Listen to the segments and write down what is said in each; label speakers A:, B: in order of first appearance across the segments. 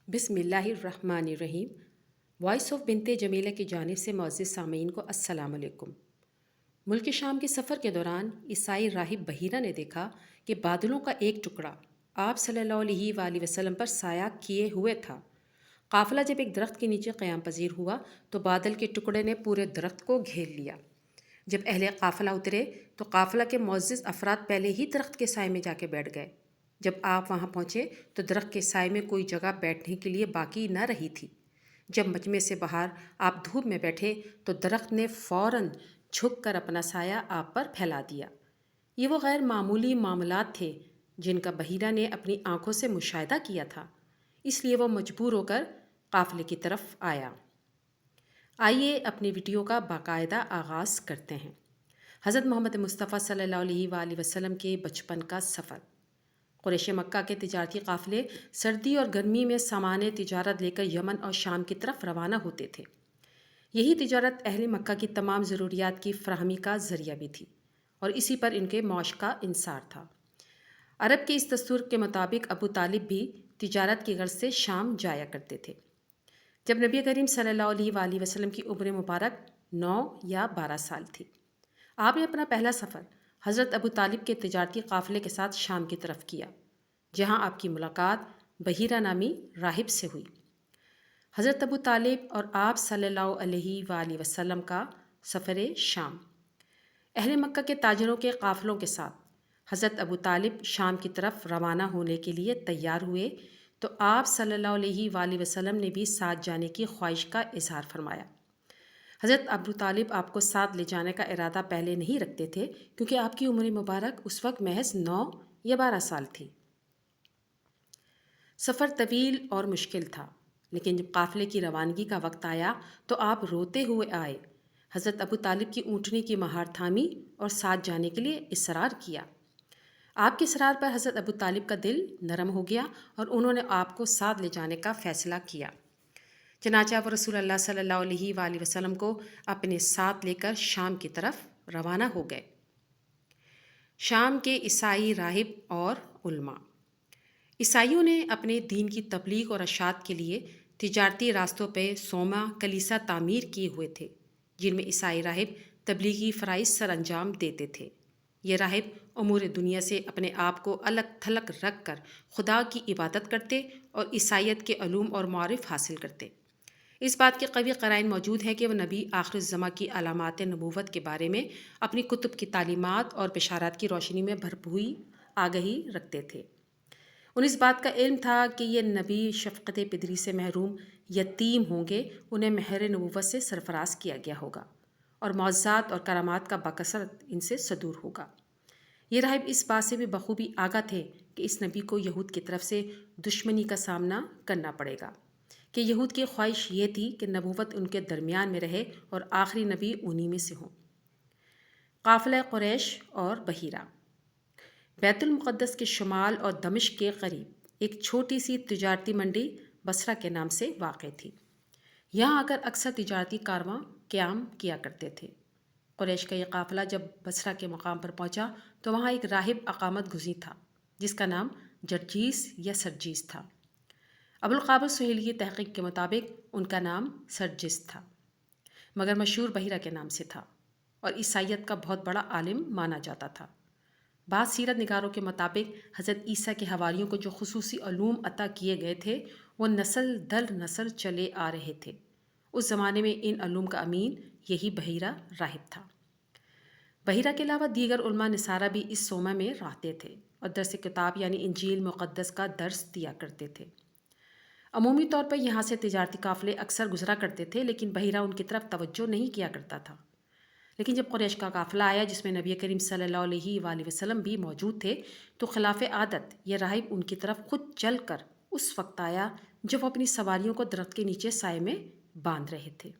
A: بسم اللہ الرحمن الرحیم۔ وائس آف بنت جمیلہ کی جانب سے معزز سامعین کو السلام علیکم۔ ملک شام کے سفر کے دوران عیسائی راہب بحیرہ نے دیکھا کہ بادلوں کا ایک ٹکڑا آپ صلی اللہ علیہ وآلہ وسلم پر سایہ کیے ہوئے تھا۔ قافلہ جب ایک درخت کے نیچے قیام پذیر ہوا تو بادل کے ٹکڑے نے پورے درخت کو گھیر لیا۔ جب اہل قافلہ اترے تو قافلہ کے معزز افراد پہلے ہی درخت کے سائے میں جا کے بیٹھ گئے۔ جب آپ وہاں پہنچے تو درخت کے سائے میں کوئی جگہ بیٹھنے کے لیے باقی نہ رہی تھی۔ جب مجمع سے باہر آپ دھوپ میں بیٹھے تو درخت نے فوراً جھک کر اپنا سایہ آپ پر پھیلا دیا۔ یہ وہ غیر معمولی معاملات تھے جن کا بحیرہ نے اپنی آنکھوں سے مشاہدہ کیا تھا، اس لیے وہ مجبور ہو کر قافلے کی طرف آیا۔ آئیے اپنی ویڈیو کا باقاعدہ آغاز کرتے ہیں۔ حضرت محمد مصطفیٰ صلی اللہ علیہ وآلہ وسلم کے بچپن کا سفر۔ قریش مکہ کے تجارتی قافلے سردی اور گرمی میں سامان تجارت لے کر یمن اور شام کی طرف روانہ ہوتے تھے۔ یہی تجارت اہل مکہ کی تمام ضروریات کی فراہمی کا ذریعہ بھی تھی اور اسی پر ان کے معاش کا انحصار تھا۔ عرب کے اس دستور کے مطابق ابو طالب بھی تجارت کی غرض سے شام جایا کرتے تھے۔ جب نبی کریم صلی اللہ علیہ وآلہ وسلم کی عمر مبارک 9 یا 12 سال تھی، آپ نے اپنا پہلا سفر حضرت ابو طالب کے تجارتی قافلے کے ساتھ شام کی طرف کیا، جہاں آپ کی ملاقات بحیرہ نامی راہب سے ہوئی۔ حضرت ابو طالب اور آپ صلی اللہ علیہ وآلہ وسلم کا سفر شام۔ اہل مکہ کے تاجروں کے قافلوں کے ساتھ حضرت ابو طالب شام کی طرف روانہ ہونے کے لیے تیار ہوئے تو آپ صلی اللہ علیہ وآلہ وسلم نے بھی ساتھ جانے کی خواہش کا اظہار فرمایا۔ حضرت ابو طالب آپ کو ساتھ لے جانے کا ارادہ پہلے نہیں رکھتے تھے کیونکہ آپ کی عمر مبارک اس وقت محض 9 یا 12 سال تھی۔ سفر طویل اور مشکل تھا، لیکن جب قافلے کی روانگی کا وقت آیا تو آپ روتے ہوئے آئے۔ حضرت ابو طالب کی اونٹنی کی مہار تھامی اور ساتھ جانے کے لیے اصرار کیا۔ آپ کے اصرار پر حضرت ابو طالب کا دل نرم ہو گیا اور انہوں نے آپ کو ساتھ لے جانے کا فیصلہ کیا۔ چنانچہ وہ رسول اللہ صلی اللہ علیہ وآلہ وسلم کو اپنے ساتھ لے کر شام کی طرف روانہ ہو گئے۔ شام کے عیسائی راہب اور علماء۔ عیسائیوں نے اپنے دین کی تبلیغ اور اشاعت کے لیے تجارتی راستوں پہ صومعہ کلیسا تعمیر کیے ہوئے تھے، جن میں عیسائی راہب تبلیغی فرائض سر انجام دیتے تھے۔ یہ راہب امور دنیا سے اپنے آپ کو الگ تھلگ رکھ کر خدا کی عبادت کرتے اور عیسائیت کے علوم اور معارف حاصل کرتے۔ اس بات کے قوی قرائن موجود ہیں کہ وہ نبی آخر الزماں کی علامات نبوت کے بارے میں اپنی کتب کی تعلیمات اور بشارات کی روشنی میں بھرپور آگہی رکھتے تھے۔ انہیں اس بات کا علم تھا کہ یہ نبی شفقت پدری سے محروم یتیم ہوں گے، انہیں مہر نبوت سے سرفراز کیا گیا ہوگا اور معجزات اور کرامات کا بکثرت ان سے صدور ہوگا۔ یہ راہب اس بات سے بھی بخوبی آگاہ تھے کہ اس نبی کو یہود کی طرف سے دشمنی کا سامنا کرنا پڑے گا، کہ یہود کی خواہش یہ تھی کہ نبوت ان کے درمیان میں رہے اور آخری نبی انہی میں سے ہوں۔ قافلہ قریش اور بحیرہ۔ بیت المقدس کے شمال اور دمشق کے قریب ایک چھوٹی سی تجارتی منڈی بصرہ کے نام سے واقع تھی۔ یہاں آ کر اکثر تجارتی کارواں قیام کیا کرتے تھے۔ قریش کا یہ قافلہ جب بصرہ کے مقام پر پہنچا تو وہاں ایک راہب اقامت گزین تھا جس کا نام جرجیس یا سرجیس تھا۔ ابوالقابر سہیلی کی تحقیق کے مطابق ان کا نام سرجس تھا، مگر مشہور بحیرہ کے نام سے تھا اور عیسائیت کا بہت بڑا عالم مانا جاتا تھا۔ بعض سیرت نگاروں کے مطابق حضرت عیسیٰ کے حواریوں کو جو خصوصی علوم عطا کیے گئے تھے وہ نسل در نسل چلے آ رہے تھے۔ اس زمانے میں ان علوم کا امین یہی بحیرہ راہب تھا۔ بحیرہ کے علاوہ دیگر علماء نصارہ بھی اس صومعہ میں رہتے تھے اور درس کتاب یعنی انجیل مقدس کا درس دیا کرتے تھے۔ عمومی طور پر یہاں سے تجارتی قافلے اکثر گزرا کرتے تھے، لیکن بحیرہ ان کی طرف توجہ نہیں کیا کرتا تھا۔ لیکن جب قریش کا قافلہ آیا جس میں نبی کریم صلی اللہ علیہ وآلہ وسلم بھی موجود تھے تو خلاف عادت یہ راہب ان کی طرف خود چل کر اس وقت آیا جب وہ اپنی سواریوں کو درخت کے نیچے سائے میں باندھ رہے تھے۔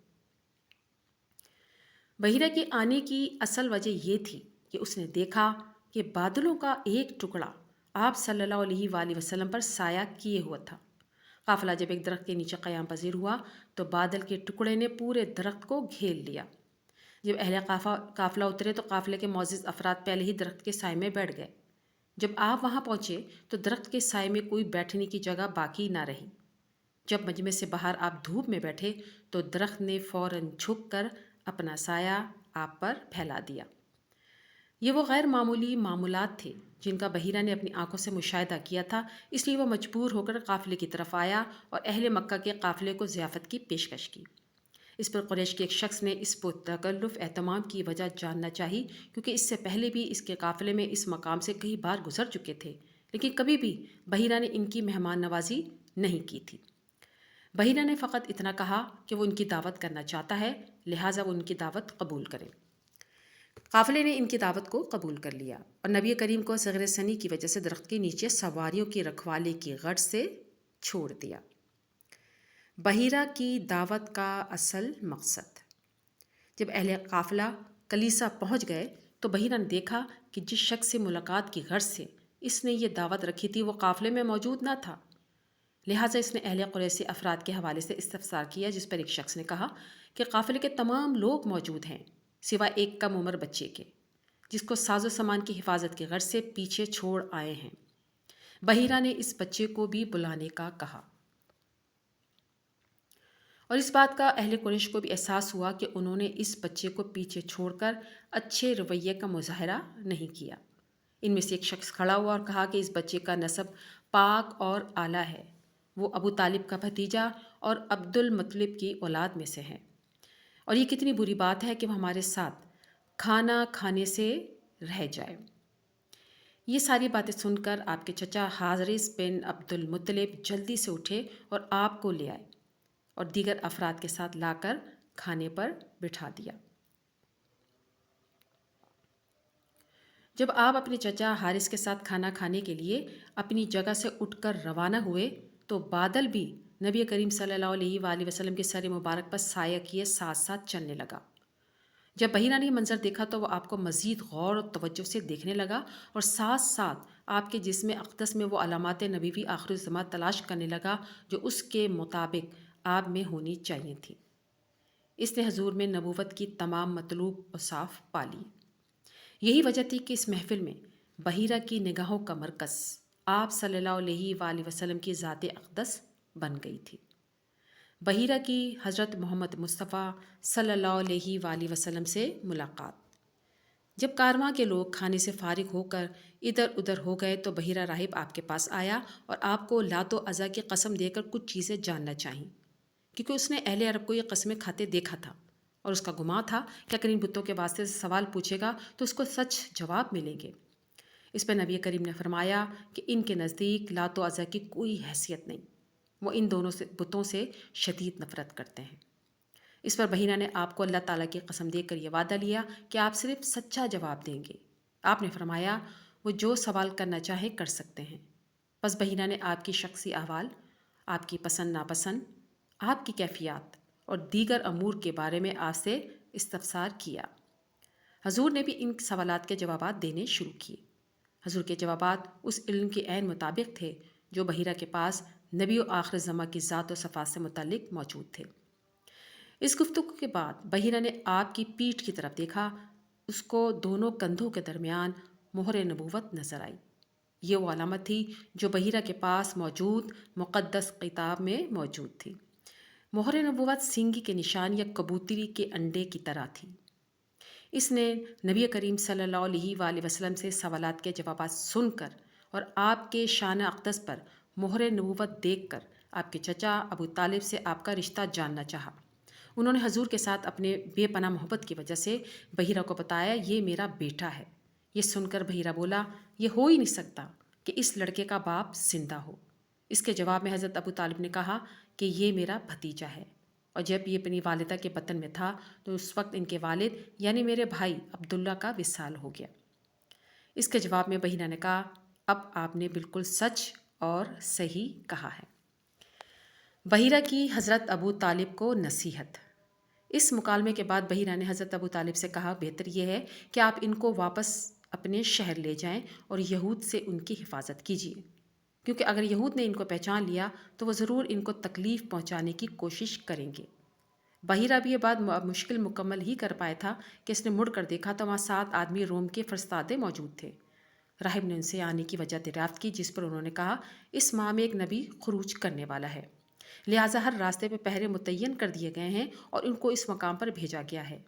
A: بحیرہ کے آنے کی اصل وجہ یہ تھی کہ اس نے دیکھا کہ بادلوں کا ایک ٹکڑا آپ صلی اللہ علیہ وآلہ وسلم پر سایہ کیے ہوا تھا۔ قافلہ جب ایک درخت کے نیچے قیام پذیر ہوا تو بادل کے ٹکڑے نے پورے درخت کو گھیر لیا۔ جب اہل قافلہ اترے تو قافلے کے معزز افراد پہلے ہی درخت کے سائے میں بیٹھ گئے۔ جب آپ وہاں پہنچے تو درخت کے سائے میں کوئی بیٹھنے کی جگہ باقی نہ رہی۔ جب مجمع سے باہر آپ دھوپ میں بیٹھے تو درخت نے فوراً جھک کر اپنا سایہ آپ پر پھیلا دیا۔ یہ وہ غیر معمولی معمولات تھے جن کا بحیرہ نے اپنی آنکھوں سے مشاہدہ کیا تھا، اس لیے وہ مجبور ہو کر قافلے کی طرف آیا اور اہل مکہ کے قافلے کو ضیافت کی پیشکش کی۔ اس پر قریش کے ایک شخص نے اس پرتکلف اہتمام کی وجہ جاننا چاہی، کیونکہ اس سے پہلے بھی اس کے قافلے میں اس مقام سے کئی بار گزر چکے تھے، لیکن کبھی بھی بحیرہ نے ان کی مہمان نوازی نہیں کی تھی۔ بحیرہ نے فقط اتنا کہا کہ وہ ان کی دعوت کرنا چاہتا ہے، لہٰذا وہ ان کی دعوت قبول کریں۔ قافلے نے ان کی دعوت کو قبول کر لیا اور نبی کریم کو صغر سنی کی وجہ سے درخت کے نیچے سواریوں کی رکھوالی کی غرض سے چھوڑ دیا۔ بحیرہ کی دعوت کا اصل مقصد۔ جب اہل قافلہ کلیسا پہنچ گئے تو بحیرہ نے دیکھا کہ جس شخص سے ملاقات کی غرض سے اس نے یہ دعوت رکھی تھی وہ قافلے میں موجود نہ تھا، لہٰذا اس نے اہل قریشی افراد کے حوالے سے استفسار کیا، جس پر ایک شخص نے کہا کہ قافلے کے تمام لوگ موجود ہیں سوائے ایک کم عمر بچے کے، جس کو ساز و سامان کی حفاظت کی غرض سے پیچھے چھوڑ آئے ہیں۔ بحیرہ نے اس بچے کو بھی بلانے کا کہا، اور اس بات کا اہل قریش کو بھی احساس ہوا کہ انہوں نے اس بچے کو پیچھے چھوڑ کر اچھے رویے کا مظاہرہ نہیں کیا۔ ان میں سے ایک شخص کھڑا ہوا اور کہا کہ اس بچے کا نسب پاک اور اعلیٰ ہے، وہ ابو طالب کا بھتیجا اور عبد المطلب کی اولاد میں سے ہے، اور یہ کتنی بری بات ہے کہ وہ ہمارے ساتھ کھانا کھانے سے رہ جائے۔ یہ ساری باتیں سن کر آپ کے چچا حارث بن عبد المطلب جلدی سے اٹھے اور آپ کو لے آئے اور دیگر افراد کے ساتھ لا کر کھانے پر بٹھا دیا۔ جب آپ اپنے چچا حارث کے ساتھ کھانا کھانے کے لیے اپنی جگہ سے اٹھ کر روانہ ہوئے تو بادل بھی نبی کریم صلی اللہ علیہ وآلہ وسلم کے سر مبارک پر سایہ کیے ساتھ ساتھ چلنے لگا۔ جب بحیرہ نے یہ منظر دیکھا تو وہ آپ کو مزید غور و توجہ سے دیکھنے لگا اور ساتھ ساتھ آپ کے جسم اقدس میں وہ علامات نبوی آخر الزماں تلاش کرنے لگا جو اس کے مطابق آپ میں ہونی چاہیے تھی۔ اس نے حضور میں نبوت کی تمام مطلوب اوصاف پا لی۔ یہی وجہ تھی کہ اس محفل میں بحیرہ کی نگاہوں کا مرکز آپ صلی اللہ علیہ وآلہ وسلم کی ذات اقدس بن گئی تھی۔ بحیرہ کی حضرت محمد مصطفیٰ صلی اللہ علیہ وآلہ وسلم سے ملاقات۔ جب کارواں کے لوگ کھانے سے فارغ ہو کر ادھر ادھر ہو گئے تو بحیرہ راہب آپ کے پاس آیا اور آپ کو لات و عزا کی قسم دے کر کچھ چیزیں جاننا چاہیں، کیونکہ اس نے اہل عرب کو یہ قسمیں کھاتے دیکھا تھا اور اس کا گمان تھا کہ اگر ان بتوں کے واسطے سے سوال پوچھے گا تو اس کو سچ جواب ملیں گے۔ اس پر نبی کریم نے فرمایا کہ ان کے نزدیک لات و عزا کی کوئی حیثیت نہیں، وہ ان دونوں بتوں سے شدید نفرت کرتے ہیں۔ اس پر بحیرہ نے آپ کو اللہ تعالیٰ کی قسم دے کر یہ وعدہ لیا کہ آپ صرف سچا جواب دیں گے۔ آپ نے فرمایا وہ جو سوال کرنا چاہے کر سکتے ہیں۔ پس بحیرہ نے آپ کی شخصی احوال، آپ کی پسند ناپسند، آپ کی کیفیات اور دیگر امور کے بارے میں آپ سے استفسار کیا۔ حضور نے بھی ان سوالات کے جوابات دینے شروع کیے۔ حضور کے جوابات اس علم کے عین مطابق تھے جو بحیرہ کے پاس نبی و آخر زماں کی ذات و صفات سے متعلق موجود تھے۔ اس گفتگو کے بعد بحیرہ نے آپ کی پیٹھ کی طرف دیکھا، اس کو دونوں کندھوں کے درمیان مہر نبوت نظر آئی۔ یہ وہ علامت تھی جو بحیرہ کے پاس موجود مقدس کتاب میں موجود تھی۔ مہر نبوت سینگی کے نشان یا کبوتری کے انڈے کی طرح تھی۔ اس نے نبی کریم صلی اللہ علیہ وآلہ وسلم سے سوالات کے جوابات سن کر اور آپ کے شان اقدس پر مہر نبوت دیکھ کر آپ کے چچا ابو طالب سے آپ کا رشتہ جاننا چاہا۔ انہوں نے حضور کے ساتھ اپنے بے پناہ محبت کی وجہ سے بحیرہ کو بتایا یہ میرا بیٹا ہے۔ یہ سن کر بحیرہ بولا یہ ہو ہی نہیں سکتا کہ اس لڑکے کا باپ زندہ ہو۔ اس کے جواب میں حضرت ابو طالب نے کہا کہ یہ میرا بھتیجا ہے، اور جب یہ اپنی والدہ کے بطن میں تھا تو اس وقت ان کے والد یعنی میرے بھائی عبداللہ کا وصال ہو گیا۔ اس کے جواب میں بحیرہ نے کہا اب آپ نے بالکل سچ اور صحیح کہا ہے۔ بحیرہ کی حضرت ابو طالب کو نصیحت۔ اس مکالمے کے بعد بحیرہ نے حضرت ابو طالب سے کہا بہتر یہ ہے کہ آپ ان کو واپس اپنے شہر لے جائیں اور یہود سے ان کی حفاظت کیجیے، کیونکہ اگر یہود نے ان کو پہچان لیا تو وہ ضرور ان کو تکلیف پہنچانے کی کوشش کریں گے۔ بحیرہ بھی یہ بات مشکل مکمل ہی کر پایا تھا کہ اس نے مڑ کر دیکھا تو وہاں 7 آدمی روم کے فرستادے موجود تھے۔ راہب نے ان سے آنے کی وجہ دریافت کی، جس پر انہوں نے کہا اس ماہ میں ایک نبی خروج کرنے والا ہے۔ لہٰذا ہر راستے پہ پہرے متعین کر دیے گئے ہیں اور ان کو اس مقام پر بھیجا گیا ہے۔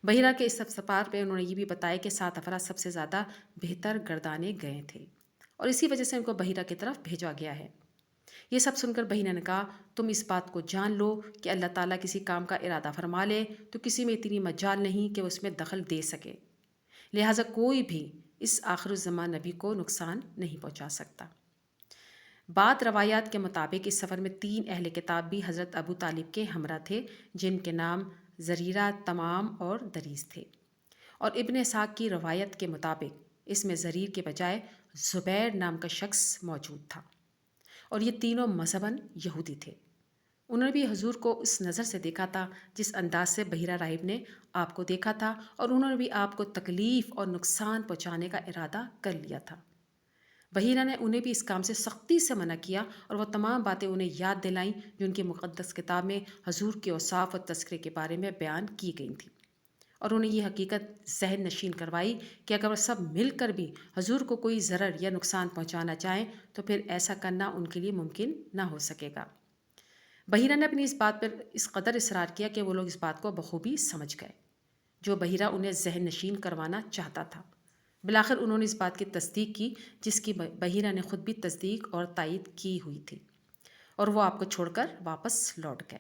A: بحیرہ کے اس سفر پہ انہوں نے یہ بھی بتایا کہ 7 افراد سب سے زیادہ بہتر گردانے گئے تھے اور اسی وجہ سے ان کو بحیرہ کی طرف بھیجا گیا ہے۔ یہ سب سن کر بحیرہ نے کہا، تم اس بات کو جان لو کہ اللہ تعالیٰ کسی کام کا ارادہ فرما لے تو کسی میں اتنی مجال نہیں کہ وہ اس میں دخل دے سکے، لہٰذا کوئی بھی اس آخر الزمان نبی کو نقصان نہیں پہنچا سکتا۔ بعض روایات کے مطابق اس سفر میں 3 اہل کتاب بھی حضرت ابو طالب کے ہمراہ تھے، جن کے نام زریرہ، تمام اور دریس تھے، اور ابن اسحاق کی روایت کے مطابق اس میں زریر کے بجائے زبیر نام کا شخص موجود تھا، اور یہ تینوں مذہباً یہودی تھے۔ انہوں نے بھی حضور کو اس نظر سے دیکھا تھا جس انداز سے بحیرہ راہب نے آپ کو دیکھا تھا، اور انہوں نے بھی آپ کو تکلیف اور نقصان پہنچانے کا ارادہ کر لیا تھا۔ بحیرہ نے انہیں بھی اس کام سے سختی سے منع کیا اور وہ تمام باتیں انہیں یاد دلائیں جو ان کی مقدس کتاب میں حضور کے اوصاف اور تذکرے کے بارے میں بیان کی گئی تھیں، اور انہیں یہ حقیقت ذہن نشین کروائی کہ اگر وہ سب مل کر بھی حضور کو کوئی ضرر یا نقصان پہنچانا چاہیں تو پھر ایسا کرنا ان کے لیے ممکن نہ ہو سکے گا۔ بحیرہ نے اپنی اس بات پر اس قدر اصرار کیا کہ وہ لوگ اس بات کو بخوبی سمجھ گئے جو بحیرہ انہیں ذہن نشین کروانا چاہتا تھا۔ بالآخر انہوں نے اس بات کی تصدیق کی جس کی بحیرہ نے خود بھی تصدیق اور تائید کی ہوئی تھی، اور وہ آپ کو چھوڑ کر واپس لوٹ گئے۔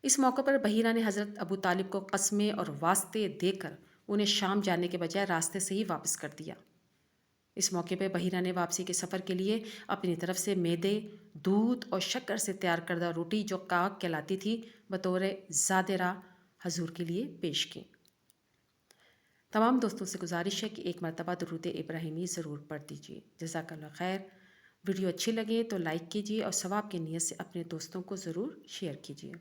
A: اس موقع پر بحیرہ نے حضرت ابو طالب کو قسمیں اور واسطے دے کر انہیں شام جانے کے بجائے راستے سے ہی واپس کر دیا۔ اس موقع پہ بحیرہ نے واپسی کے سفر کے لیے اپنی طرف سے میدے، دودھ اور شکر سے تیار کردہ روٹی جو کاک کہلاتی تھی بطور زاد راہ حضور کے لیے پیش کی۔ تمام دوستوں سے گزارش ہے کہ ایک مرتبہ درود ابراہیمی ضرور پڑھ دیجیے۔ جزاک اللہ خیر۔ ویڈیو اچھی لگے تو لائک کیجیے اور ثواب کی نیت سے اپنے دوستوں کو ضرور شیئر کیجیے۔